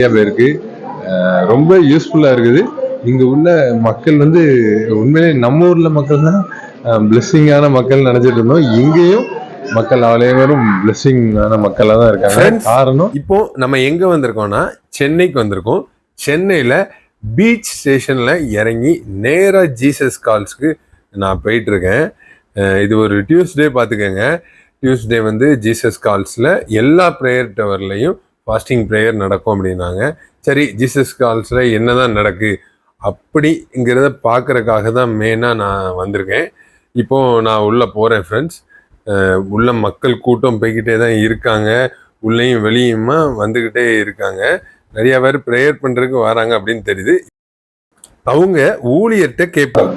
நிறைய பேருக்கு ரொம்ப யூஸ்ஃபுல்லா இருக்குது. இங்க உள்ள மக்கள் வந்து உண்மையிலே நம்ம ஊர்ல மக்கள் தான் பிளெஸ்ஸிங்கான மக்கள் நினைச்சிட்டு இருந்தோம். இங்கேயும் மக்கள் அனைவரும் பிளெஸ்ஸிங்கான மக்களா தான் இருக்காங்க. காரணம் இப்போ நம்ம எங்க வந்திருக்கோம்னா சென்னைக்கு வந்திருக்கோம். சென்னையில பீச் ஸ்டேஷன்ல இறங்கி நேரா ஜீசஸ் கால்ஸ்க்கு நான் போயிட்டு இருக்கேன். இது ஒரு டியூஸ்டே பார்த்துக்கங்க. டியூஸ்டே வந்து ஜீசஸ் கால்ஸ்ல எல்லா ப்ரேயர் டவர்லையும் ஃபாஸ்டிங் ப்ரேயர் நடக்கும் அப்படின்னாங்க. சரி, ஜீசஸ் கால்ஸில் என்ன தான் நடக்கு அப்படிங்கிறத பார்க்குறக்காக தான் மெயினாக நான் வந்திருக்கேன். இப்போது நான் உள்ளே போகிறேன் ஃப்ரெண்ட்ஸ். உள்ள மக்கள் கூட்டம் போய்கிட்டே தான் இருக்காங்க. உள்ளேயும் வெளியுமா வந்துக்கிட்டே இருக்காங்க. நிறையா பேர் ப்ரேயர் பண்ணுறதுக்கு வராங்க அப்படின்னு தெரியுது. அவங்க ஊழியர்கிட்ட கேட்பாங்க.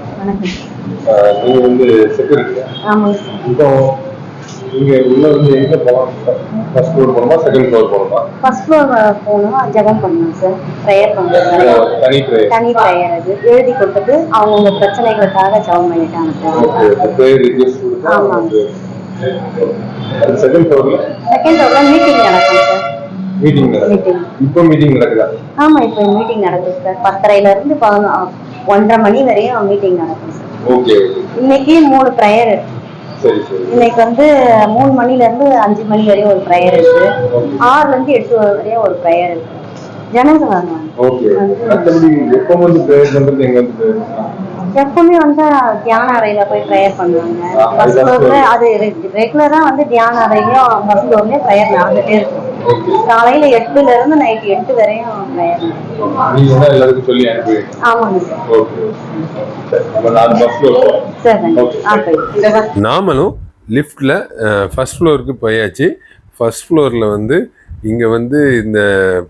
நீங்கள் வந்து செக்யூரிட்டியா? இப்போ இங்க உள்ள வந்து எங்க போலாம்? ஃபர்ஸ்ட் ஃப்ளோர் போணுமா, செகண்ட் ஃப்ளோர் போணுமா? ஃபர்ஸ்ட் ஃப்ளோர் போகணும், ஜெபம் பண்ணணும் சார். ப்ரேயர் பண்ணுவோம். தனி ப்ரேயர் அது எழுதி கொடுத்துட்டு அவங்க பிரச்சனைகளுக்காக ஜெபம் பண்ணிட்டாங்க சார். ஓகே, ப்ரேயர் ரிக்வெஸ்ட் கொடுத்தா. ஆமாங்க. செகண்ட் ஃப்ளோர்ல மீட்டிங் நடக்கும் சார். மீட்டிங் இப்போ மீட்டிங் நடக்குதா? ஆமா, இப்போ மீட்டிங் நடக்குது சார். 10:30ல இருந்து 1:30 மணி வரையும் மீட்டிங் நடக்கும் சார். ஓகே. இன்னைக்கு 3 ப்ரேயர் இருக்கு. இன்னைக்கு வந்து 3 மணில இருந்து 5 மணி வரையும் ஒரு ப்ரேயர் இருக்கு. 6ல இருந்து 8 வரையும் ஒரு ப்ரேயர் இருக்கு. ஜனங்க வாங்க. ஓகே. மத்தபடி எப்போ வந்து ப்ரேயர் பண்றது எங்க வந்து எப்பவுமே வந்து தியான அறையில போய் ப்ரேயர் பண்ணுவாங்க. ஃபர்ஸ்ட் ஃப்ளோர்ல அது ரெகுலரா வந்து தியான அறையிலயும் ஃபர்ஸ்ட் ஃப்ளோர்லயே ப்ரேயர் நடந்துட்டே இருக்கும். காலையில 8ல இருந்து நைட் 8 வரையும் ப்ரேயர். நீங்க தான் எல்லாருக்கும் சொல்லி அனுப்புவீங்க? ஆமாங்க சார். ஓகே. நான் ஃபர்ஸ்ட் ஃப்ளோர் சார். நாமளும் லிஃப்ட்ல ஃபர்ஸ்ட் ஃப்ளோருக்கு போயாச்சு. ஃபர்ஸ்ட் ஃப்ளோர்ல வந்து இங்க வந்து இந்த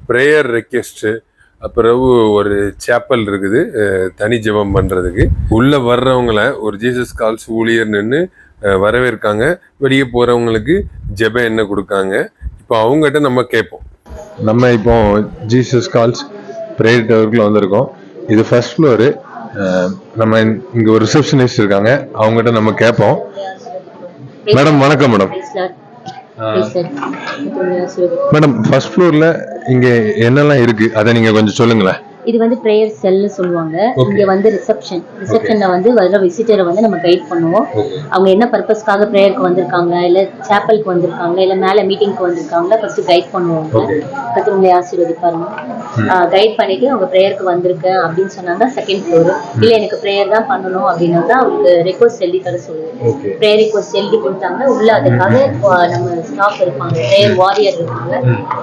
ப்ரேயர் ரெக்வெஸ்ட், அப்புறம் ஒரு சேப்பல் இருக்குது தனி ஜெபம் பண்ணுறதுக்கு. உள்ளே வர்றவங்கள ஒரு ஜீசஸ் கால்ஸ் ஊழியர் நின்று வரவேற்காங்க. வெளியே போகிறவங்களுக்கு ஜெபம் என்ன கொடுக்காங்க. இப்போ அவங்ககிட்ட நம்ம கேட்போம். நம்ம இப்போ ஜீசஸ் கால்ஸ் ப்ரேயர் டவருக்குள்ள வந்திருக்கோம். இது ஃபர்ஸ்ட் ஃப்ளோரு. நம்ம இங்கே ஒரு ரிசப்ஷனிஸ்ட் இருக்காங்க, அவங்ககிட்ட நம்ம கேட்போம். மேடம் வணக்கம். மேடம் ஃபர்ஸ்ட் ஃப்ளோர்ல இங்க என்னெல்லாம் இருக்கு அதை நீங்க கொஞ்சம் சொல்லுங்களேன். இது வந்து பிரேயர் செல்னு சொல்லுவாங்க. இங்க வந்து ரிசப்ஷன்ல வந்து வர விசிட்டரை வந்து நம்ம கைட் பண்ணுவோம். அவங்க என்ன பர்பஸ்க்காக பிரேயருக்கு வந்திருக்காங்க, இல்ல சாப்பலுக்கு வந்திருக்காங்க, இல்ல மேல மீட்டிங்க்கு வந்திருக்காங்க, ஃபர்ஸ்ட் கைட் பண்ணுவாங்க. கர்த்தர் ஆசீர்வதிப்பாருங்க. கைட் பண்ணிட்டு அவங்க பிரேயருக்கு வந்திருக்கேன் அப்படின்னு சொன்னாங்க செகண்ட் ஃப்ளோர். இல்ல எனக்கு பிரேயர் தான் பண்ணணும் அப்படின்னா தான் அவங்களுக்கு ரெக்வஸ்ட் எழுதி தர சொல்லுவோம். பிரேயர் ரெக்வஸ்ட் எழுதி கொடுத்தாங்க. உள்ள அதுக்காக நம்ம ஸ்டாஃப் இருப்பாங்க, பிரேயர் வாரியர் இருப்பாங்க.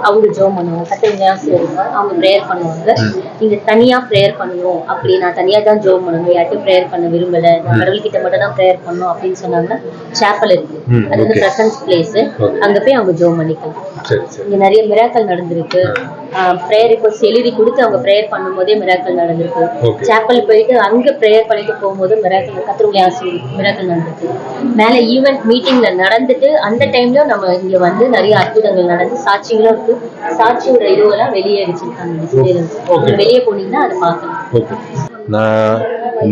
அவங்க ஜெபம் பண்ணுவாங்க. கர்த்தர் ஆசீர்வதிப்பார். அவங்க பிரேயர் பண்ணுவாங்க. நீங்க தனியா ப்ரேயர் பண்ணணும் அப்படி, நான் தனியா தான் ஜெபம் பண்ணணும், யார்ட்டும் ப்ரேயர் பண்ண விரும்பல, நான் கடவுள்கிட்ட மட்டும் தான் ப்ரேயர் பண்ணணும் அப்படின்னு சொன்னாங்கன்னா சாப்பல் இருக்கு. அது வந்து பிரசன்ஸ் பிளேஸ். அங்க போய் அவங்க ஜெபம் பண்ணிக்கலாம். இங்க நிறைய மிராக்கள் நடந்திருக்கு. ப்ரேயர் ரிக்வெஸ்ட் எழுதி கொடுத்து அவங்க ப்ரேயர் பண்ணும் போதே மிராக்கள் நடந்திருக்கு. சாப்பல் போயிட்டு அங்க ப்ரேயர் பண்ணிட்டு போகும்போது மிராக்கள், கர்த்தருடைய ஆசீர்வாதம் மிராக்கள் நடந்திருக்கு. மேல ஈவென்ட் மீட்டிங்ல நடந்துட்டு அந்த டைம்லயும் நம்ம இங்க வந்து நிறைய அற்புதங்கள் நடந்து சாட்சிகளும் இருக்கு. சாட்சியோட இதுவெல்லாம் வெளியே அடிச்சிருக்காங்க. வெளியே போனீங்கன்னா அதை பார்க்கலாம். நான்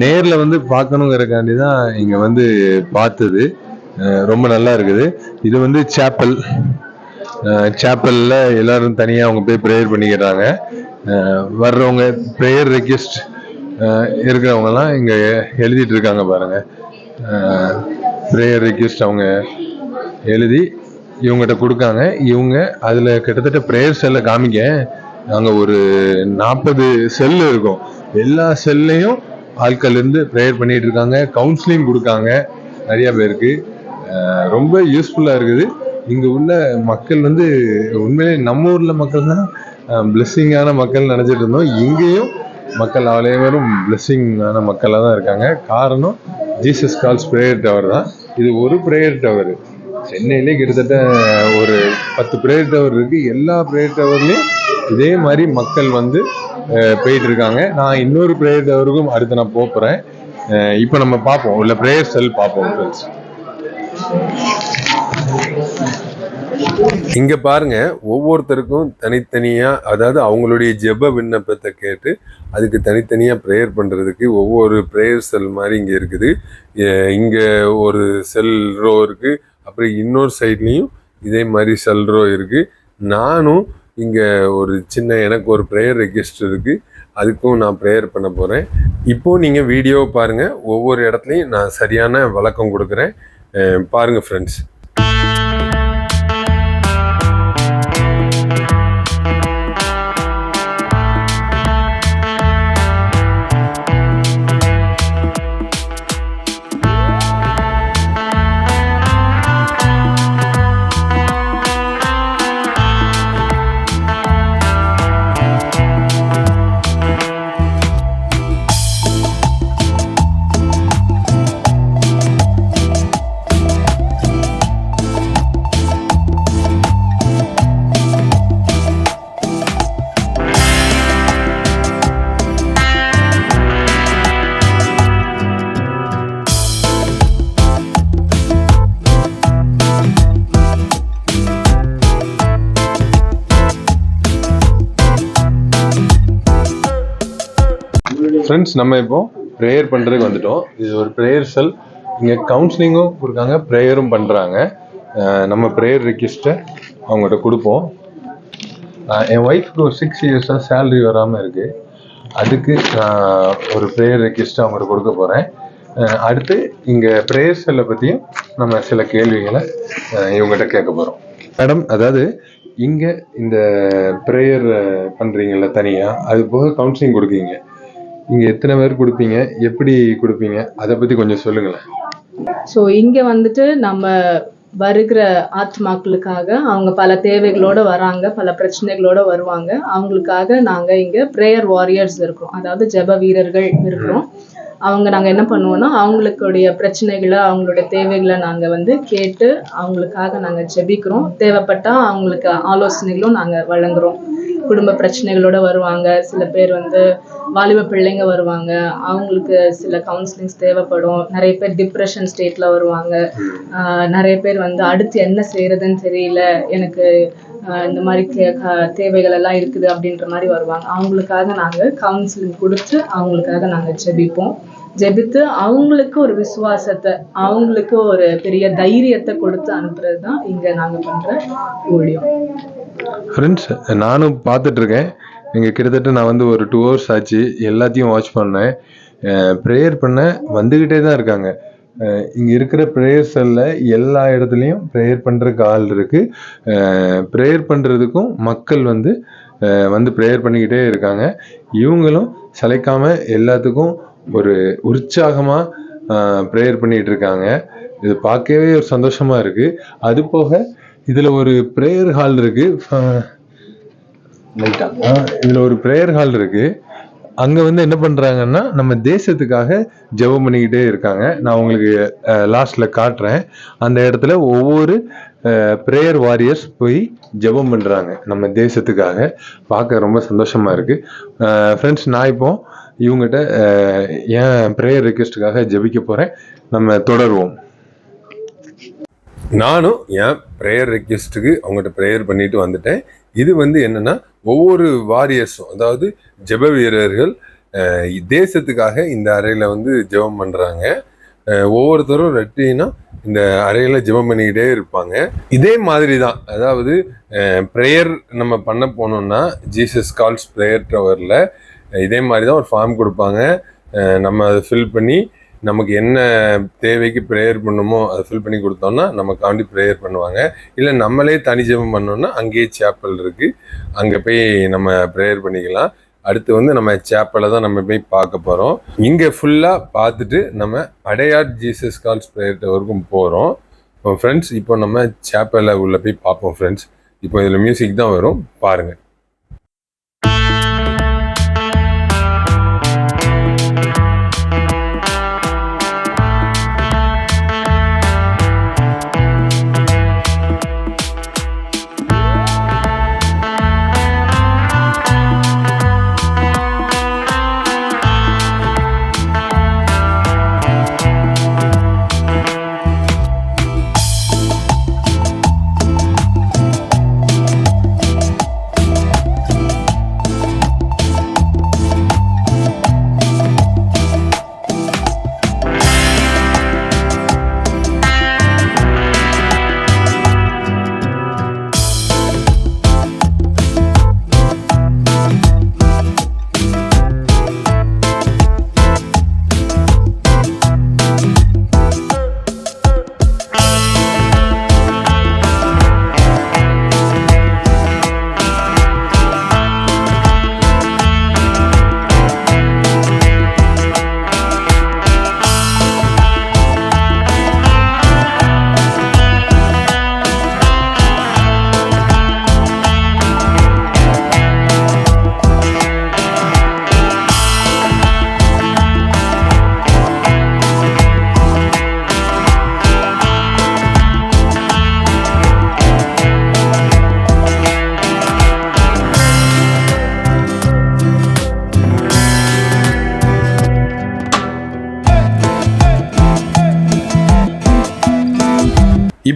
நேர்ல வந்து பார்க்கணுங்கிறக்காண்டி தான் இங்க வந்து பார்த்தது. ரொம்ப நல்லா இருக்குது. இது வந்து சாப்பல்ல எல்லாரும் தனியா அவங்க போய் ப்ரேயர் பண்ணிக்கிறாங்க. வர்றவங்க ப்ரேயர் ரெக்வெஸ்ட் இருக்கிறவங்க எல்லாம் இங்க எழுதிட்டு இருக்காங்க பாருங்க. ப்ரேயர் ரெக்வெஸ்ட் அவங்க எழுதி இவங்ககிட்ட கொடுக்காங்க. இவங்க அதுல கிட்டத்தட்ட ப்ரேயர் செல்ல காமிக்க நாங்க ஒரு 40 செல் இருக்கும். எல்லா செல்லையும் ஆட்கள் இருந்து ப்ரேயர் பண்ணிட்டு இருக்காங்க. கவுன்சிலிங் கொடுக்காங்க நிறைய பேருக்கு. ரொம்ப யூஸ்ஃபுல்லா இருக்குது. இங்க உள்ள மக்கள் வந்து உண்மையிலே நம்ம ஊர்ல மக்கள் தான் பிளெஸ்ஸிங்கான மக்கள் நினைச்சிட்டு இருந்தோம். இங்கேயும் மக்கள் அனைவரும் பிளெஸ்ஸிங்கான மக்களாக தான் இருக்காங்க. காரணம் ஜீசஸ் கால்ஸ் ப்ரேயர் டவர் தான். இது ஒரு ப்ரேயர் டவர். சென்னையிலே கிட்டத்தட்ட ஒரு 10 ப்ரேயர் டவர் இருக்கு. எல்லா ப்ரேயர் டவர்லயும் இதே மாதிரி மக்கள் வந்து போயிட்டு இருக்காங்க. நான் இன்னொரு ப்ரேயர் டவருக்கும் அடுத்து நான் போறேன். இப்போ நம்ம பார்ப்போம், உள்ள ப்ரேயர் செல் பார்ப்போம் ஃப்ரெண்ட்ஸ். இங்க பாருங்க, ஒவ்வொருத்தருக்கும் தனித்தனியா, அதாவது அவங்களுடைய ஜெப விண்ணப்பத்தை கேட்டு அதுக்கு தனித்தனியா ப்ரேயர் பண்றதுக்கு ஒவ்வொரு ப்ரேயர் செல் மாதிரி இங்க இருக்குது. இங்க ஒரு செல் ரோ இருக்கு. அப்புறம் இன்னொரு சைட்லயும் இதே மாதிரி செல் ரோ இருக்கு. நானும் இங்கே ஒரு சின்ன எனக்கு ஒரு ப்ரேயர் ரெக்வெஸ்ட் இருக்குது, அதுக்கும் நான் ப்ரேயர் பண்ண போகிறேன். இப்போது நீங்கள் வீடியோ பாருங்கள், ஒவ்வொரு இடத்துலையும் நான் சரியான விளக்கம் கொடுக்குறேன், பாருங்கள் ஃப்ரெண்ட்ஸ். ஃப்ரெண்ட்ஸ், நம்ம இப்போ ப்ரேயர் பண்ணுறதுக்கு வந்துட்டோம். இது ஒரு ப்ரேயர் செல். இங்கே கவுன்சிலிங்கும் கொடுக்காங்க, ப்ரேயரும் பண்ணுறாங்க. நம்ம ப்ரேயர் ரெக்வெஸ்ட்டை அவங்ககிட்ட கொடுப்போம். என் ஒய்ஃப்க்கு ஒரு 6 இயர்ஸாக சேலரி வராமல் இருக்குது. அதுக்கு நான் ஒரு ப்ரேயர் ரெக்வெஸ்ட்டை அவங்ககிட்ட கொடுக்க போகிறேன். அடுத்து இங்கே ப்ரேயர் செல்லை பற்றியும் நம்ம சில கேள்விகளை இவங்ககிட்ட கேட்க போகிறோம். மேடம், அதாவது இங்கே இந்த ப்ரேயர் பண்ணுறீங்கல்ல தனியாக, அது போக கவுன்சிலிங் கொடுக்குறீங்க. இங்கே எத்தனை பேர் கொடுப்பீங்க, எப்படி கொடுப்பீங்க, அதை பற்றி கொஞ்சம் சொல்லுங்களேன். ஸோ இங்கே வந்துட்டு நம்ம வருகிற ஆத்மாக்களுக்காக அவங்க பல தேவைகளோடு வராங்க, பல பிரச்சனைகளோடு வருவாங்க. அவங்களுக்காக நாங்கள் இங்கே ப்ரேயர் வாரியர்ஸ் இருக்கிறோம், அதாவது ஜெப வீரர்கள் இருக்கிறோம். நாங்கள் என்ன பண்ணுவோம்னா, அவங்களுடைய பிரச்சனைகளை, அவங்களுடைய தேவைகளை நாங்கள் வந்து கேட்டு அவங்களுக்காக நாங்கள் ஜெபிக்கிறோம். தேவைப்பட்டால் அவங்களுக்கு ஆலோசனைகளும் நாங்கள் வழங்குகிறோம். குடும்ப பிரச்சனைகளோடு வருவாங்க, சில பேர் வந்து வாலிப பிள்ளைங்க வருவாங்க, அவங்களுக்கு சில கவுன்சிலிங்ஸ் தேவைப்படும். நிறைய பேர் டிப்ரெஷன் ஸ்டேட்டில் வருவாங்க. நிறைய பேர் வந்து அடுத்து என்ன செய்கிறதுன்னு தெரியல, எனக்கு இந்த மாதிரி தேவைகள் எல்லாம் இருக்குது அப்படின்ற மாதிரி வருவாங்க. அவங்களுக்காக நாங்கள் கவுன்சிலிங் கொடுத்து அவங்களுக்காக நாங்கள் ஜெபித்து அவங்களுக்கு ஒரு விசுவாசத்தை, அவங்களுக்கு ஒரு பெரிய தைரியத்தை கொடுத்து அனுப்புறது தான் இங்கே நாங்கள் பண்ணுற ஊழியம். ஃப்ரெண்ட்ஸ், நானும் பார்த்துட்ருக்கேன். இங்கே கிட்டத்தட்ட நான் வந்து ஒரு 2 hours ஆச்சு, எல்லாத்தையும் வாட்ச் பண்ணேன். ப்ரேயர் பண்ண வந்துக்கிட்டே தான் இருக்காங்க. இங்கே இருக்கிற ப்ரேயர் செல்ல எல்லா இடத்துலையும் ப்ரேயர் பண்ணுறதுக்கு ஆள் இருக்குது. ப்ரேயர் பண்ணுறதுக்கும் மக்கள் வந்து ப்ரேயர் பண்ணிக்கிட்டே இருக்காங்க. இவங்களும் சளைக்காமல் எல்லாத்துக்கும் ஒரு உற்சாகமாக ப்ரேயர் பண்ணிகிட்டு இருக்காங்க. இது பார்க்கவே ஒரு சந்தோஷமாக இருக்குது. அது போக இதில் ஒரு ப்ரேயர் ஹால் இருக்குது. இதில் ஒரு ப்ரேயர் ஹால் இருக்குது. அங்கே வந்து என்ன பண்ணுறாங்கன்னா, நம்ம தேசத்துக்காக ஜெபம் பண்ணிக்கிட்டே இருக்காங்க. நான் உங்களுக்கு லாஸ்ட்டில் காட்டுறேன். அந்த இடத்துல ஒவ்வொரு ப்ரேயர் வாரியர்ஸ் போய் ஜெபம் பண்ணுறாங்க நம்ம தேசத்துக்காக. பார்க்க ரொம்ப சந்தோஷமாக இருக்குது. ஃப்ரெண்ட்ஸ், நான் இப்போ இவங்ககிட்ட என் ப்ரேயர் ரெக்வெஸ்ட்டுக்காக ஜெபிக்க போகிறேன். நம்ம தொடருவோம். நானும் என் ப்ரேயர் ரெக்வெஸ்ட்டுக்கு அவங்ககிட்ட ப்ரேயர் பண்ணிட்டு வந்துட்டேன். இது வந்து என்னன்னா, ஒவ்வொரு வாரியர்ஸும், அதாவது ஜெப வீரர்கள் தேசத்துக்காக இந்த அறையில் வந்து ஜெபம் பண்ணுறாங்க. ஒவ்வொருத்தரும் ரெட்டினா இந்த அறையில் ஜெபம் பண்ணிக்கிட்டே இருப்பாங்க. இதே மாதிரி தான், அதாவது ப்ரேயர் நம்ம பண்ண போனோம்னா ஜீசஸ் கால்ஸ் ப்ரேயர் டவரில் இதே மாதிரி தான் ஒரு ஃபார்ம் கொடுப்பாங்க. நம்ம அதை ஃபில் பண்ணி நமக்கு என்ன தேவைக்கு ப்ரேயர் பண்ணுமோ அதை ஃபில் பண்ணி கொடுத்தோம்னா நமக்காண்டி ப்ரேயர் பண்ணுவாங்க. இல்லை நம்மளே தனி ஜெபம் பண்ணோம்னா அங்கேயே சேப்பல் இருக்குது, அங்கே போய் நம்ம ப்ரேயர் பண்ணிக்கலாம். அடுத்து வந்து நம்ம சேப்பலை தான் நம்ம போய் பார்க்க போகிறோம். இங்கே ஃபுல்லாக பார்த்துட்டு நம்ம அடையார் ஜீசஸ் கால்ஸ் ப்ரேயர் டவருக்கும் போகிறோம். ஃப்ரெண்ட்ஸ், இப்போ நம்ம சேப்பலை உள்ளே போய் பார்ப்போம். ஃப்ரெண்ட்ஸ், இப்போ இதில் மியூசிக் தான் வரும், பாருங்கள்.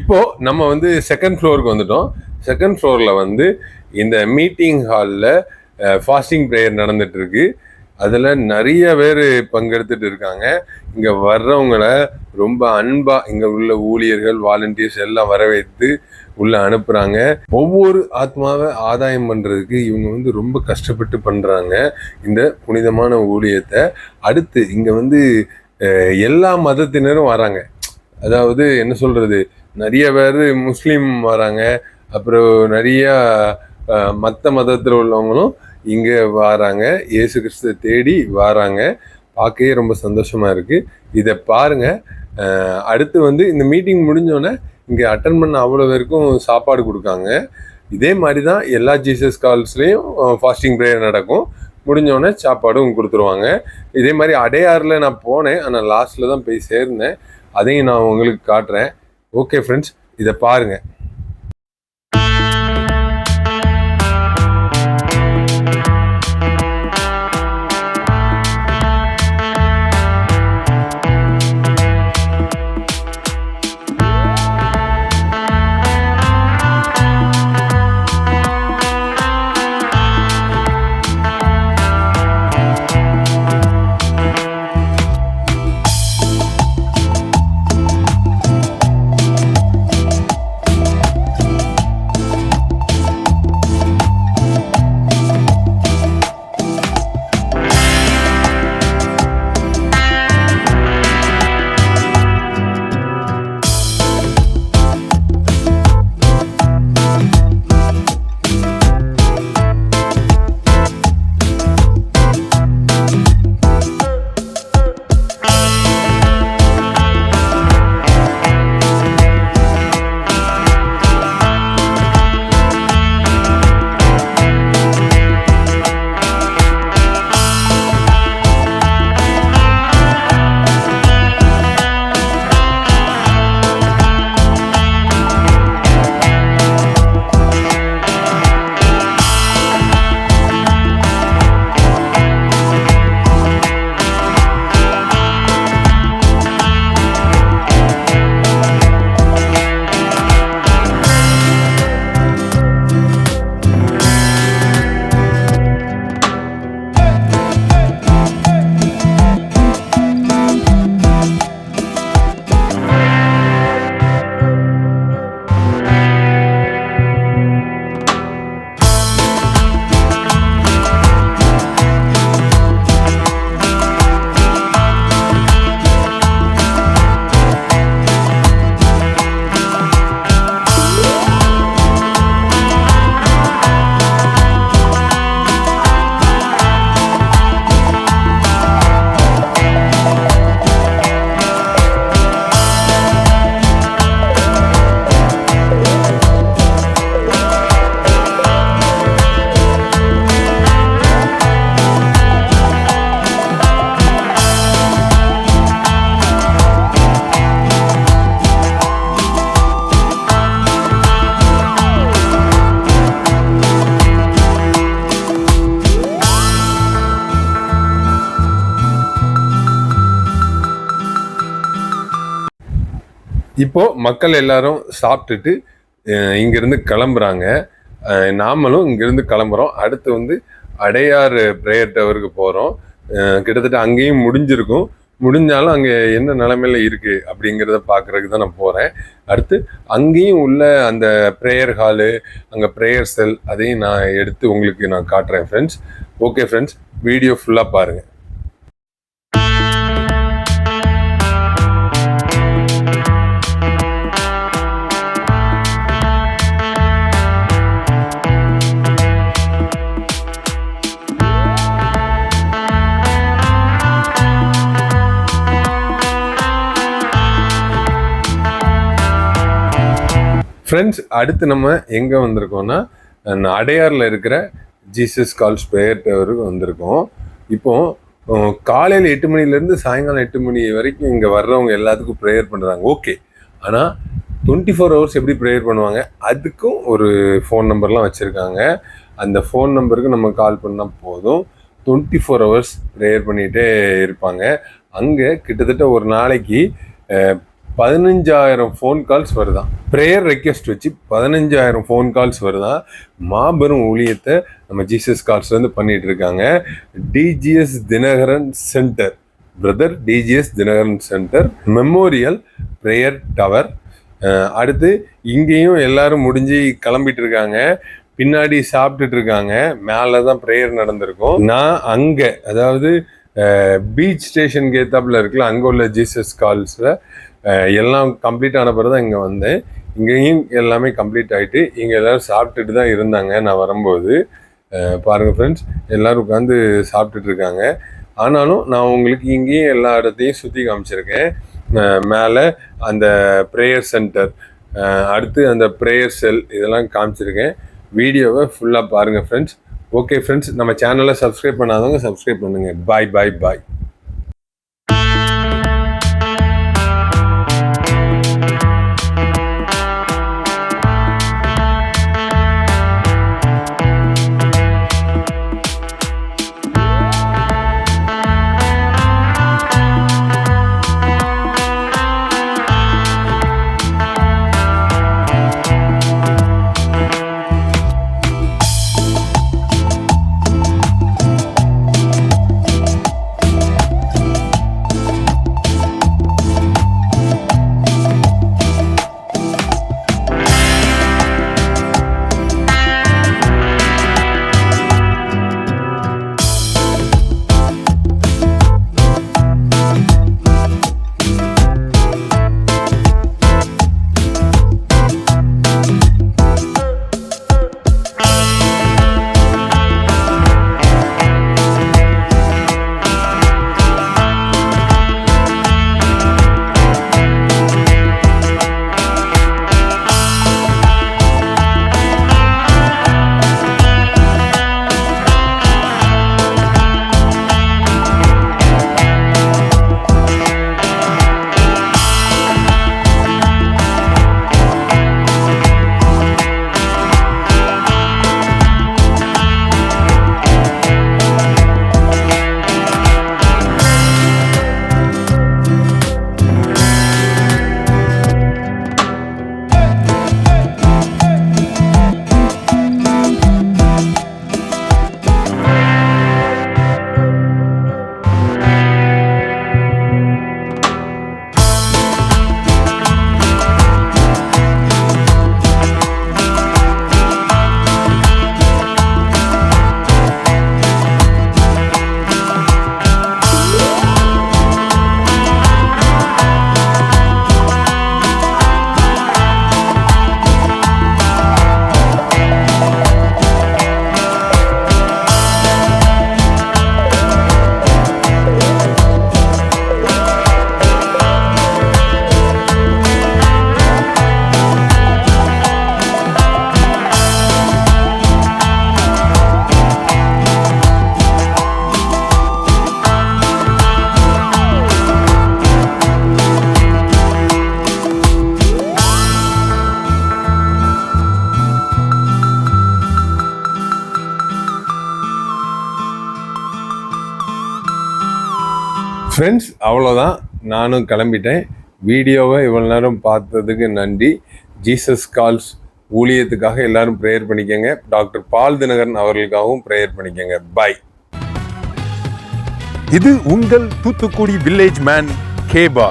இப்போ நம்ம வந்து செகண்ட் ஃப்ளோருக்கு வந்துட்டோம். செகண்ட் ஃப்ளோரில் வந்து இந்த மீட்டிங் ஹாலில் ஃபாஸ்டிங் ப்ரேயர் நடந்துட்டு இருக்கு. அதில் நிறைய பேர் பங்கெடுத்துட்டு இருக்காங்க. இங்கே வர்றவங்கள ரொம்ப அன்பாக இங்கே உள்ள ஊழியர்கள், வாலண்டியர்ஸ் எல்லாம் வரவேற்று உள்ள அனுப்புகிறாங்க. ஒவ்வொரு ஆத்மாவை ஆதாயம் பண்ணுறதுக்கு இவங்க வந்து ரொம்ப கஷ்டப்பட்டு பண்ணுறாங்க இந்த புனிதமான ஊழியத்தை. அடுத்து இங்கே வந்து எல்லா மதத்தினரும் வராங்க. அதாவது என்ன சொல்கிறது, நிறைய பேர் முஸ்லீம் வராங்க, அப்புறம் நிறையா மற்ற மதத்தில் உள்ளவங்களும் இங்கே வராங்க. இயேசு கிறிஸ்துவை தேடி வராங்க. பார்க்கவே ரொம்ப சந்தோஷமாக இருக்குது. இதை பாருங்கள். அடுத்து வந்து இந்த மீட்டிங் முடிஞ்சோடனே இங்கே அட்டன் பண்ண அவ்வளோ பேருக்கும் சாப்பாடு கொடுக்காங்க. இதே மாதிரி தான் எல்லா ஜீசஸ் கால்ஸ்லேயும் ஃபாஸ்டிங் ப்ரேயர் நடக்கும். முடிஞ்சோடனே சாப்பாடும் கொடுத்துருவாங்க. இதே மாதிரி அடையாறில் நான் போனேன், ஆனால் லாஸ்ட்டில் தான் போய் சேர்ந்தேன். அதையும் நான் உங்களுக்கு காட்டுறேன். ஓகே ஃப்ரெண்ட்ஸ், இதை பாருங்கள். இப்போ மக்கள் எல்லாரும் சாப்பிட்டுட்டு இங்கேருந்து கிளம்புறாங்க. நாமளும் இங்கேருந்து கிளம்புறோம். அடுத்து வந்து அடையார் ப்ரேயர் டவருக்கு போகிறோம். கிட்டத்தட்ட அங்கேயும் முடிஞ்சிருக்கும். முடிஞ்சாலும் அங்கே என்ன நிலைமையில இருக்குது அப்படிங்கிறத பார்க்குறதுக்கு தான் நான் போகிறேன். அடுத்து அங்கேயும் உள்ள அந்த ப்ரேயர் ஹாலு, அங்கே ப்ரேயர் செல், அதையும் நான் எடுத்து உங்களுக்கு நான் காட்டுறேன் ஃப்ரெண்ட்ஸ். ஓகே ஃப்ரெண்ட்ஸ், வீடியோ ஃபுல்லாக பாருங்கள். ஃப்ரெண்ட்ஸ், அடுத்து நம்ம எங்கே வந்திருக்கோம்னா அடையாரில் இருக்கிற ஜீசஸ் கால்ஸ் ப்ரேயர் டவருக்கு வந்திருக்கோம். இப்போ காலையில் 8 மணிலேருந்து சாயங்காலம் 8 மணி வரைக்கும் இங்கே வர்றவங்க எல்லாத்துக்கும் ப்ரேயர் பண்ணுறாங்க. ஓகே, ஆனால் 24 ஹவர்ஸ் எப்படி ப்ரேயர் பண்ணுவாங்க? அதுக்கும் ஒரு ஃபோன் நம்பர்லாம் வச்சுருக்காங்க. அந்த ஃபோன் நம்பருக்கு நம்ம கால் பண்ணால் போதும். 24 ஹவர்ஸ் ப்ரேயர் பண்ணிகிட்டே இருப்பாங்க. அங்கே கிட்டத்தட்ட ஒரு நாளைக்கு 15,000 ஃபோன் கால்ஸ் வருதான். ப்ரேயர் ரெக்வெஸ்ட் வச்சு 15,000 ஃபோன் கால்ஸ் வருதான். மாபெரும் ஊழியத்தை நம்ம ஜீசஸ் கால்ஸ்லேருந்து பண்ணிட்டு இருக்காங்க. DGS Dhinakaran centre, brother DGS Dhinakaran centre, memorial prayer tower. அடுத்து இங்கேயும் எல்லாரும் முடிஞ்சு கிளம்பிட்டு இருக்காங்க. பின்னாடி சாப்பிட்டுட்டு இருக்காங்க. மேலே தான் ப்ரேயர் நடந்திருக்கும். நான் அங்கே, அதாவது பீச் ஸ்டேஷனுக்கு ஏத்தாப்புல இருக்குல்ல, அங்கே உள்ள ஜீசஸ் கால்ஸில் எல்லாம் கம்ப்ளீட் ஆன பிறகு தான் இங்கே வந்தேன். இங்கேயும் எல்லாமே கம்ப்ளீட் ஆகிட்டு இங்கே எல்லோரும் சாப்பிட்டுட்டு தான் இருந்தாங்க. நான் வரும்போது பாருங்கள் ஃப்ரெண்ட்ஸ், எல்லோரும் உட்காந்து சாப்பிட்டுட்டு இருக்காங்க. ஆனாலும் நான் உங்களுக்கு இங்கேயும் எல்லா இடத்தையும் சுற்றி காமிச்சிருக்கேன். மேலே அந்த ப்ரேயர் சென்டர், அடுத்து அந்த ப்ரேயர் செல், இதெல்லாம் காமிச்சிருக்கேன். வீடியோவை ஃபுல்லாக பாருங்கள் ஃப்ரெண்ட்ஸ். ஓகே ஃப்ரெண்ட்ஸ், நம்ம சேனலை சப்ஸ்கிரைப் பண்ணாதவங்க சப்ஸ்கிரைப் பண்ணுங்கள். பாய் பாய் பாய். ஃப்ரெண்ட்ஸ், அவ்வளோதான், நானும் கிளம்பிட்டேன். வீடியோவை இவ்வளோ நேரம் பார்த்ததுக்கு நன்றி. ஜீசஸ் கால்ஸ் ஊழியத்துக்காக எல்லாரும் ப்ரேயர் பண்ணிக்கங்க. டாக்டர் பால் தினகரன் அவர்களுக்காகவும் ப்ரேயர் பண்ணிக்கங்க. பாய். இது உங்கள் தூத்துக்குடி வில்லேஜ் மேன் கேபா.